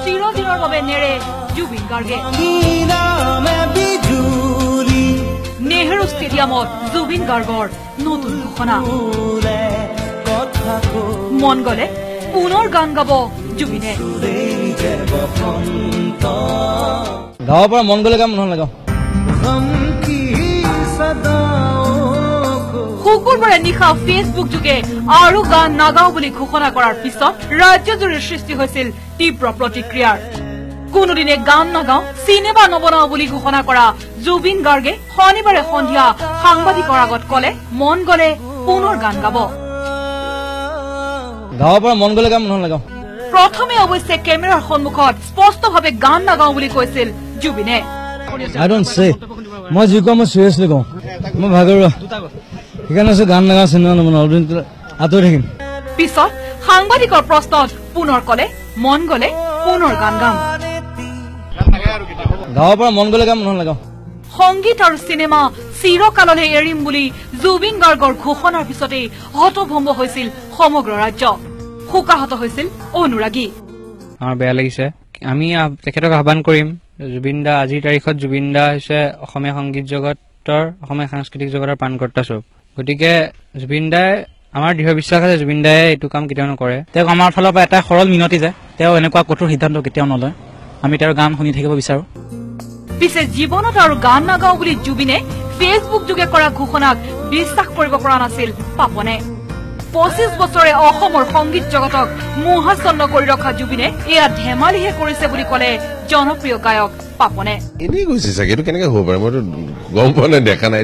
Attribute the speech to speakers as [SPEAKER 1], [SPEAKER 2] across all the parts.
[SPEAKER 1] চিৰদিনৰ বাবে নেৰে জুবিন গাৰ্গে নেহৰু ষ্টেডিয়ামত জুবিন গাৰ্গৰ নতুন ঘোষণা মন গলে পুনৰ গান গাব জুবিনে
[SPEAKER 2] গাঁৱৰ পৰা মন গলে গান মন লগাও
[SPEAKER 1] শুকুৰবাৰে নিশা ফেচবুক যোগে আৰু গান নাগাও বুলি ঘোষণা কৰাৰ পিছত ৰাজ্যজুৰি সৃষ্টি হৈছিল তীব্ৰ প্ৰতিক্ৰিয়াৰ কোনোদিনে গান নাগাও চিনেমা নবনাও বুলি ঘোষণা কৰা জুবিন গাৰ্গে শনিবাৰে সন্ধিয়া সাংবাদিকৰ আগত কলে মন গলে পুনৰ গান গাব
[SPEAKER 2] গাঁৱৰ পৰা মন গলে গান মন লগাও
[SPEAKER 1] প্ৰথমে অৱশ্যে কেমেৰাৰ সন্মুখত স্পষ্টভাৱে গান নাগাও বুলি কৈছিল জুবিনে
[SPEAKER 2] আই ডোন্ট সে মই যি কওঁ মই চিৰিয়াছলি কওঁ মই ভাগৰুৱা সেইকাৰণে গান নাগাও চিনেমা নবনাও আঁতৰি থাকিম
[SPEAKER 1] পিছত সাংবাদিকৰ প্ৰশ্নত পুনৰ কলে মন গলে পুনৰ গান গাম
[SPEAKER 2] গাঁৱৰ পৰা মন গলে গান মন লগাও
[SPEAKER 1] সংগীত আৰু চিনেমা চিৰকাললৈ এৰিম বুলি জুবিন গাৰ্গৰ ঘোষণাৰ পিছতেই হতভম্ব হৈছিল সমগ্ৰ ৰাজ্য শোকাহত হৈছিল অনুৰাগী
[SPEAKER 3] আমাৰ বেয়া লাগিছে আমি তেখেতক আহ্বান কৰিম জুবিন দা আজিৰ তাৰিখত জুবিন দা হৈছে অসমীয়া সংগীত জগতৰ অসমীয়া সাংস্কৃতিক জগতৰ প্ৰাণকৰ্তা স্বৰূপ গতিকে জুবিন দাই আমাৰ দৃঢ় বিশ্বাস আছে জুবিন দায়ে এইটো কাম কেতিয়াও নকৰে তেওঁক আমাৰ ফালৰ পৰা এটা সৰল মিনতি যে তেওঁ এনেকুৱা কঠোৰ সিদ্ধান্ত কেতিয়াও নলয় আমি তেওঁৰ গান শুনি থাকিব বিচাৰো
[SPEAKER 1] পিছে জীৱনত আৰু গান নাগাও বুলি জুবিনে ফেচবুক যোগে কৰা ঘোষণাক বিশ্বাস কৰিব পৰা নাছিল পাপনে 25 বছৰে অসমৰ সংগীত জগতক মোহাচ্ছন্ন কৰি ৰখা জুবিনে এয়া ধেমালিহে কৰিছে বুলি কলে জনপ্ৰিয় গায়ক পাপনে
[SPEAKER 4] এনেই কৈছে চাগে এইটো কেনেকে হ'ব পাৰে মইতো গম পোৱা নাই দেখা নাই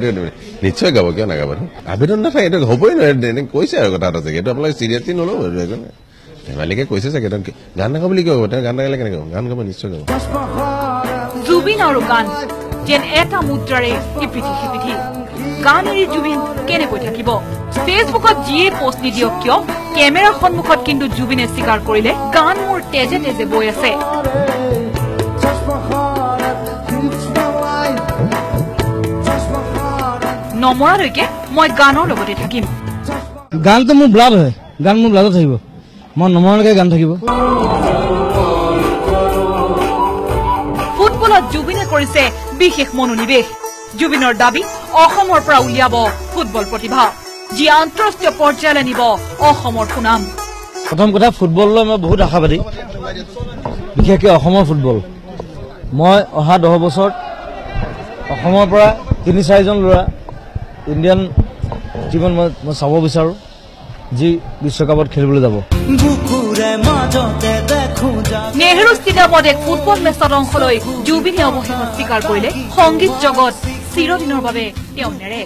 [SPEAKER 4] নিশ্চয় গাব কিয় নাগাব আবেদন নাথাকে এইটো হ'বই নহয় এনে কৈছে আৰু কথা এটা চাগে এইটো আপোনালোকে চিৰিয়াছলি নল'ব ধেমালিকে কৈছে চাগে গান নাগাব বুলি কিয় হ'ব তেওঁ গান নাগালে কেনেকে গান গাব নিশ্চয় গাব
[SPEAKER 1] জুবিন আৰু গান যেন এটা মুদ্ৰাৰে ইপিঠি সিপিঠি গান এৰি জুবিন কেনেকৈ থাকিব ফেচবুকত যিয়ে পোষ্ট নিদিয়ক কিয় কেমেৰাৰ সন্মুখত কিন্তু জুবিনে স্বীকাৰ কৰিলে গান মোৰ তেজে তেজে বৈ আছে নমৰালৈকে মই গানৰ লগতে থাকিম
[SPEAKER 2] গানটো মোৰ ব্লাড হয় গান মোৰ ব্লাডত থাকিব মই নমৰালৈকে গান থাকিব
[SPEAKER 1] ফুটবলত জুবিনে কৰিছে বিশেষ মনোনিৱেশ জুবিনৰ দাবী অসমৰ পৰা উলিয়াব ফুটবল প্ৰতিভা যি আন্তঃৰাষ্ট্ৰীয় পৰ্যায়লৈ নিব অসমৰ সুনাম
[SPEAKER 2] প্ৰথম কথা ফুটবললৈ মই বহুত আশাবাদী বিশেষকৈ অসমৰ ফুটবল মই অহা 10 বছৰত অসমৰ পৰা 3-4জন ল'ৰা ইণ্ডিয়ান টিমত মই চাব বিচাৰোঁ যি বিশ্বকাপত খেলিবলৈ যাব
[SPEAKER 1] নেহৰু ষ্টেডিয়ামত এক ফুটবল মেচত অংশ লৈ জুবিনে অৱশেষত স্বীকাৰ কৰিলে সংগীত জগত চিৰদিনৰ বাবে তেওঁ নেৰে